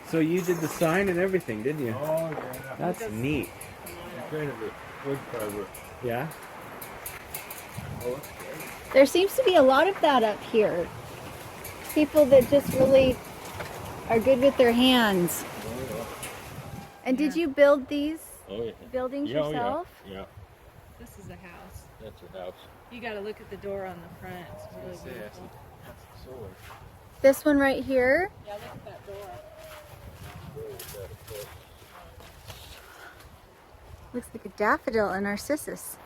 So you did the sign and everything, didn't you? Oh, yeah. That's neat. I'm kind of a wood carver. Yeah? Oh, that's great. There seems to be a lot of that up here. People that just really are good with their hands. Oh, yeah. And did you build these Oh, yeah. buildings Yeah, oh, yourself? Yeah. Yeah. This is a house. That's a house. You got to look at the door on the front. It's really beautiful. That's solar. This one right here? Yeah, look at that door. Looks like a daffodil and narcissus.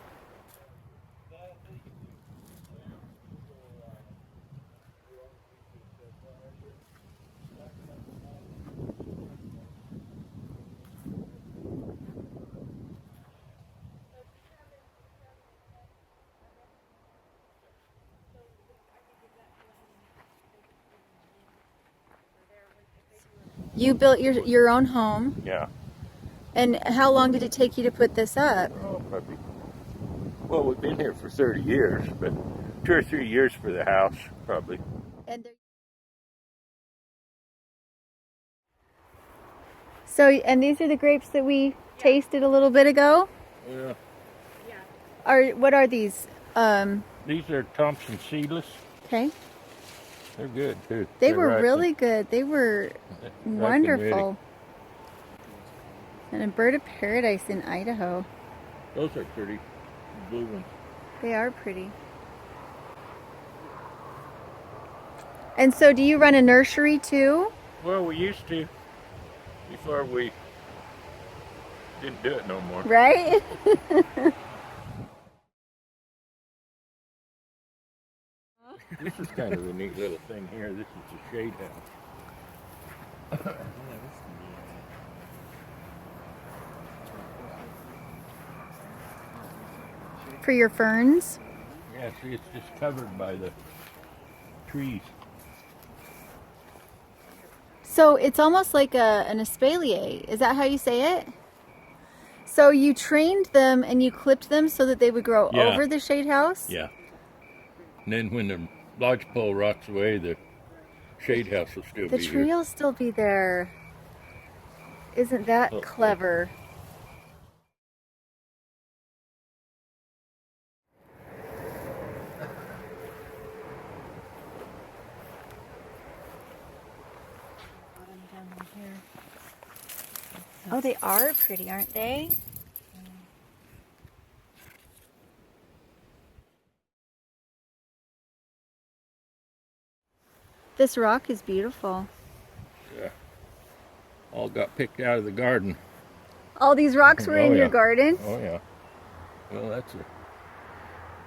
You built your own home. Yeah. And how long did it take you to put this up? Oh, probably. Well, we've been here for 30 years, but 2 or 3 years for the house, probably. And these are the grapes that we tasted a little bit ago? Yeah. What are these? These are Thompson seedless. Okay. They're good, too. They They're were ripe really good. They were and wonderful. And a bird of paradise in Idaho. Those are pretty. Blue ones. They are pretty. And so do you run a nursery too? Well, we used to before we didn't do it no more. Right? This is kind of a neat little thing here. This is the shade house. For your ferns? Yeah, see, it's just covered by the trees. So it's almost like an espalier. Is that how you say it? So you trained them and you clipped them so that they would grow Yeah. over the shade house? Yeah. And then when the lodgepole rots away, the shade house will still The be tree here. will still be there. Isn't that Oh, clever? Oh, they are pretty, aren't they? This rock is beautiful. Yeah. All got picked out of the garden. All these rocks were in Oh, your yeah. garden? Oh, yeah. Well, that's a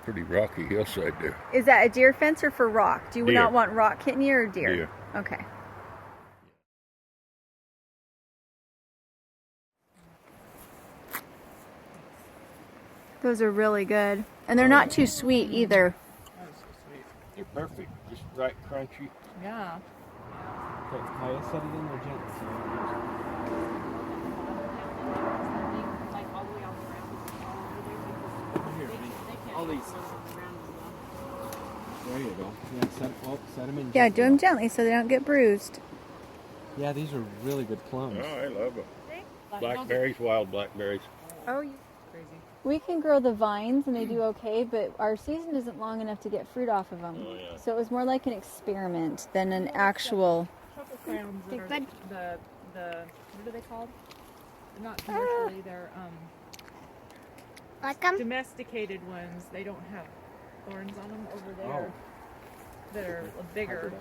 pretty rocky hillside there. Is that a deer fence or for rock? Do you Deer. not want rock hitting you or deer? Deer. Okay. Those are really good. And they're not too sweet either. They're perfect. Just right crunchy. Yeah. Okay, Kaya, set it in there gently. So all these. There you go. Yeah, set them in. Yeah, gently. do them gently so they don't get bruised. Yeah, these are really good plums. Oh, I love them. Blackberries, wild blackberries. Oh, Crazy. we can grow the vines and they do okay, but our season isn't long enough to get fruit off of them. Oh, yeah. So it was more like an experiment than an actual. Chocolate crowns that They're are good. the what are they called? They're not commercially. They're Like them? domesticated ones. They don't have thorns on them over there. Oh. That are bigger.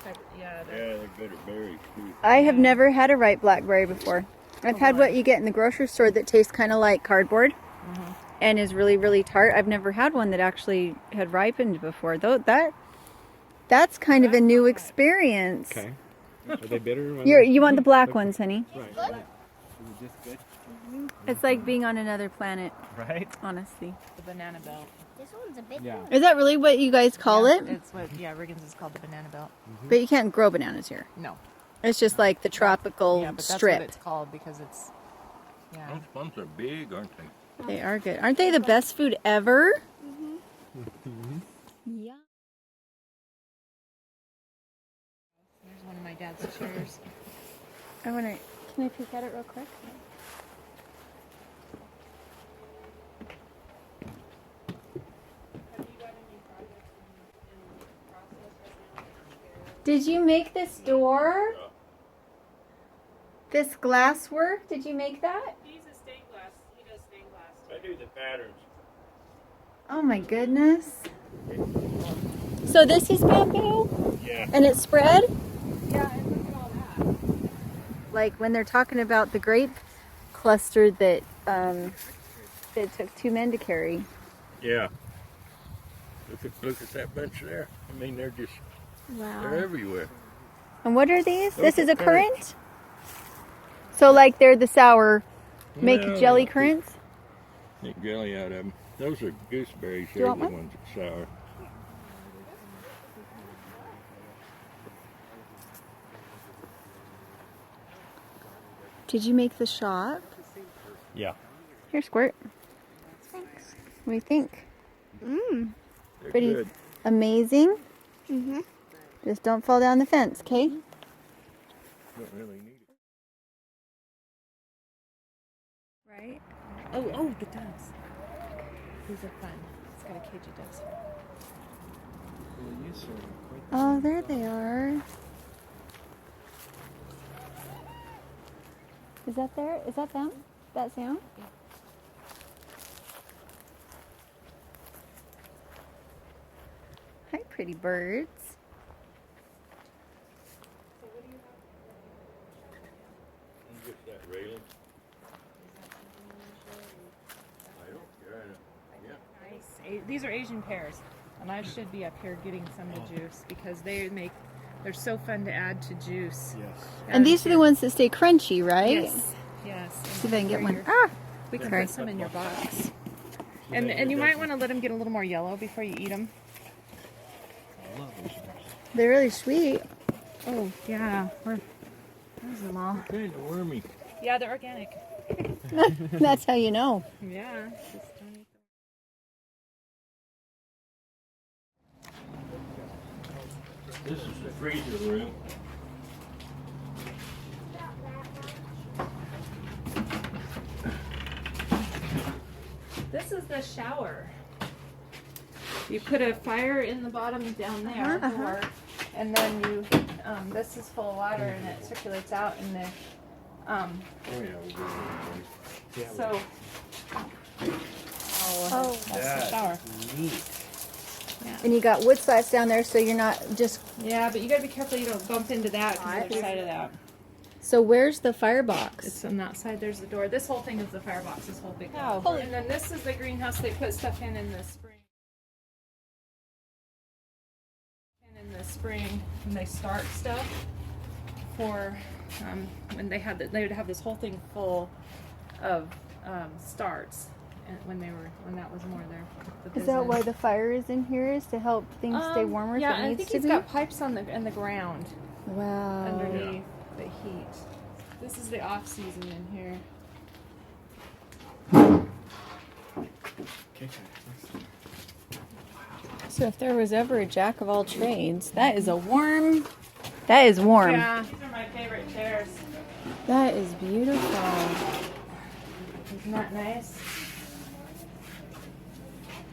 Yeah. Yeah, they're good at berries, too. I have never had a ripe blackberry before. I've had what you get in the grocery store that tastes kind of like cardboard and is really, really tart. I've never had one that actually had ripened before. Though that's kind of a new experience. Okay. Are they bitter? You want the black ones, honey. Right. Right. Is it just good? It's like being on another planet, Right. honestly. The banana belt. This one's a big Yeah. one. Is that really what you guys call it? It's what Riggins is called the banana belt. But you can't grow bananas here. No. It's just like the tropical Yeah, but that's strip. what it's called because it's Those plums are big, aren't they? They are good. Aren't they the best food ever? Yeah. Here's one of my dad's chairs. Can I peek at it real quick? Did you make this door? This glass work? Did you make that? He's a stained glass. He does stained glass. I do the patterns. Oh my goodness. So this is bamboo? Yeah. And it's spread? Yeah, and look at all that. Like when they're talking about the grape cluster that it took 2 men to carry. Yeah. Look at that bunch there. I mean, they're Wow. everywhere. And what are these? Those This are is a currants. currant? So like they're the sour, make No, jelly they currants? Make jelly out of them. Those are gooseberries. Do you They're want the one? ones that sour. Did you make the shop? Yeah. Here, Squirt. Thanks. What do you think? They're Pretty good. amazing. Mm-hmm. Just don't fall down the fence, okay? Don't really need it. Right. Oh, the doves. These are fun. It's got a cage of doves. Well, you sort of quite Oh, there they are. Is that there? Is that them? That sound? Yeah. Hi, pretty birds. Just that railing. I don't care. Yeah. Nice. These are Asian pears, and I should be up here getting some of the juice because they're so fun to add to juice. Yes. And these are the ones that stay crunchy, right? Yes. Yes. See if I can get one. Here, Ah! we can Sorry. put some in your box. And you might want to let them get a little more yellow before you eat them. I love those. They're really sweet. Oh yeah, there's them all. Kind of wormy. Yeah, they're organic. That's how you know. Yeah. Just don't eat them. This is the freezer room. This is the shower. You put a fire in the bottom down there, or, and then you, this is full of water and it circulates out in the, Oh yeah, we do that. so. Oh. That's the shower. Neat. And you got wood slats down there, so you're not just. Yeah, but you gotta be careful you don't bump into that because the other side of that. So where's the firebox? It's on that side. There's the door. This whole thing is the firebox. This whole big. Oh. Holy. And then this is the greenhouse they put stuff in the spring. And in the spring, when they start stuff for when they would have this whole thing full of starts, and when that was more the Is that why business. the fire is in here? Is to help things stay warmer if Yeah, it and I needs think to it's be? got pipes in the ground Wow. underneath the heat. This is the off season in here. Kitchen. So if there was ever a jack of all trades, that is warm. Yeah, these are my favorite chairs. That is beautiful. Isn't that nice?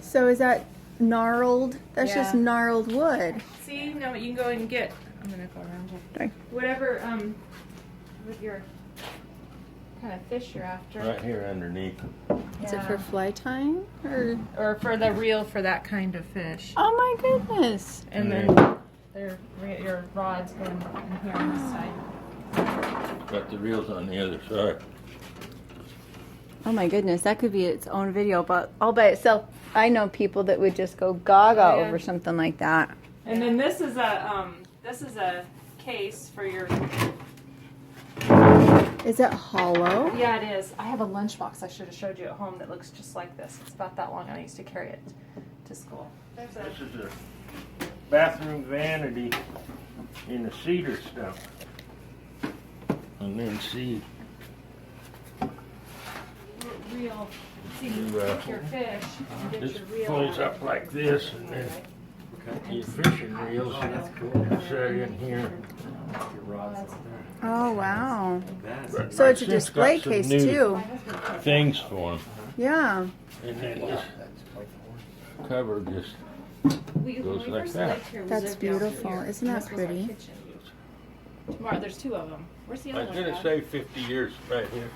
So is that gnarled? That's just Yeah. gnarled wood. See, no, you can go and get. I'm gonna go around here. Sorry. Whatever, with your kind of fish you're after, Right here underneath. Is it for fly tying or? or for the reel for that kind of fish, Oh my goodness! and then your rods going in here on this side. Got the reels on the other side. Oh my goodness, that could be its own video, but all by itself. I know people that would just go gaga Oh, yeah. over something like that. And then this is a case for your. Is it hollow? Yeah, it is. I have a lunchbox I should have showed you at home that looks just like this. It's about that long, and I used to carry it to school. There's a. This is a bathroom vanity in the cedar stump. And then see, Reel. See, you You, take your fish and get this your reel folds out. up like this, and then your fishing reels set in here. Your rods. Oh, wow. That's So it's a I've since display got some case, new too. Things for them. Yeah. And then this cover just We, Goes when we like first that. lived here, we That's lived down beautiful. here, Isn't and that this was our pretty? kitchen. Tomorrow, there's two of them. Where's the I other was one? gonna Dad? say 50 years right here.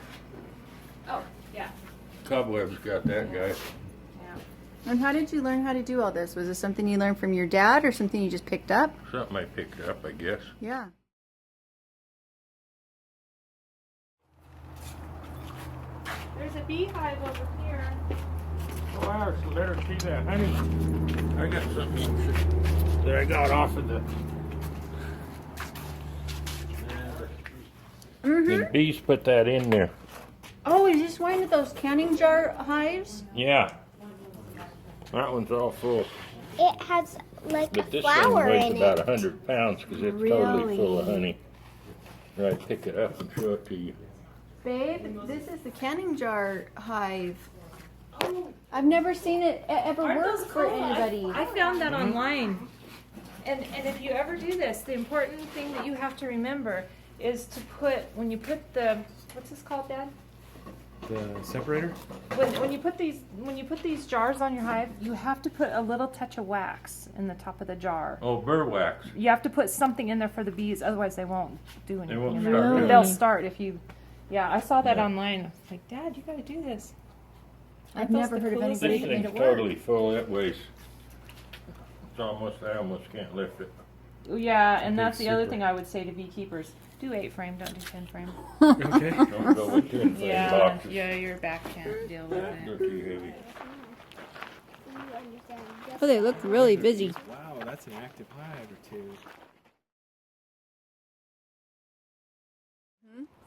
Oh, yeah. Cobwebs got that guy. Yeah. And how did you learn how to do all this? Was this something you learned from your dad or something you just picked up? Something I picked up, I guess. Yeah. There's a beehive over here. Oh, wow, so let her see that honey. I got something that I got off of the. The bees put that in there. Oh, is this one of those canning jar hives? Yeah. That one's all full. It has like But a this thing flower weighs in about it. 100 pounds because it's totally full of Really? honey. Here, I pick it up and show it to you. Babe, this is the canning jar hive. I've never seen it ever Aren't work those for cool? anybody. I found that online. And if you ever do this, the important thing that you have to remember is to put, when you put the, what's this called, Dad? the separator. When you put these jars on your hive, you have to put a little touch of wax in the top of the jar. Oh, burr wax. You have to put something in there for the bees, otherwise they won't do anything. won't in start there. doing They'll it. start if you. Yeah, I saw that Yeah. online. I was like, Dad, you got to do this. I've Aren't those never the heard of coolest anybody This that made thing's it work. totally full. It weighs. It's almost. I almost can't lift it. Yeah, and that's the other super. thing I would say to beekeepers: do 8 frame, don't do 10 frame. Okay. Don't go with 10 frame Yeah, boxes. yeah, your back can't deal with They're it. too heavy. Oh, they look really busy. Wow, that's an active hive or two.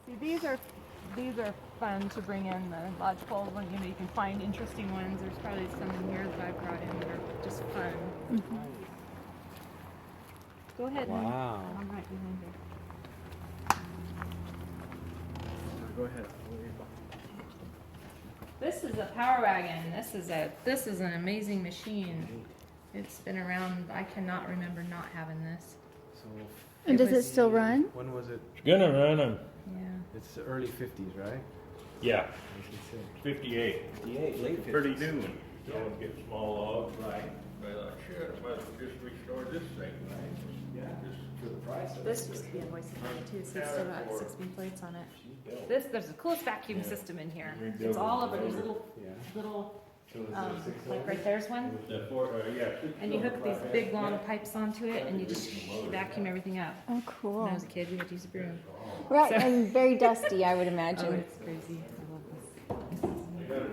See, these are fun to bring in the lodgepole when you can find interesting ones. There's probably some in here that I brought in that are just fun. Go ahead. honey. Wow. I'm right behind you. Go ahead. This is a power wagon. This is an amazing machine. It's been around. I cannot remember not having this. So, And does it was- still run? When was it? It's gonna run them. Yeah. It's the early 50s, right? Yeah, I was gonna say. 58. 58, late 50s. Pretty new one. Don't get small logs. Right. But I thought, shit, I might as well just restore this thing. Yeah. For the price of This it. used to be a voice too, so it's still got 16 plates on it. There's the coolest vacuum system in here. It's all over these little, So is it like right there's one. And you hook these big long pipes onto it and you just vacuum everything up. Oh, When cool. I was a kid, we had to use a broom. Right, So- and very dusty, I would Oh, imagine. it's crazy. I love this.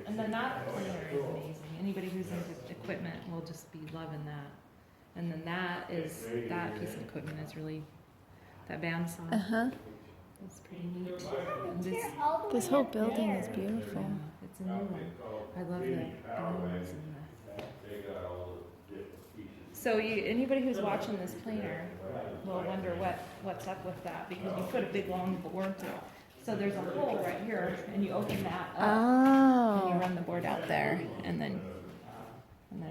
And then that cleaner is amazing. Anybody who's into equipment will just be loving that. And then that piece of equipment is really, that bandsaw. Uh-huh. It's pretty neat. And This whole building is beautiful. it's a new one. I love the balloons and the. So anybody who's watching this planer will wonder what's up with that because you put a big long board through. So there's a hole right here, and you open that up, and you Oh. run the board out there, and then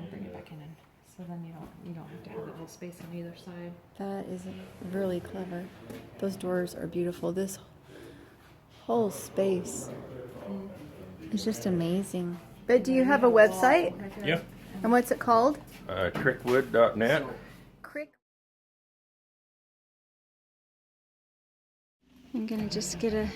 bring it back in. So then you don't have to have the whole space on either side. That is really clever. Those doors are beautiful. This whole space is just amazing. But do you have a website? Yeah. And what's it called? Crickwood.net. Crick. I'm gonna just get a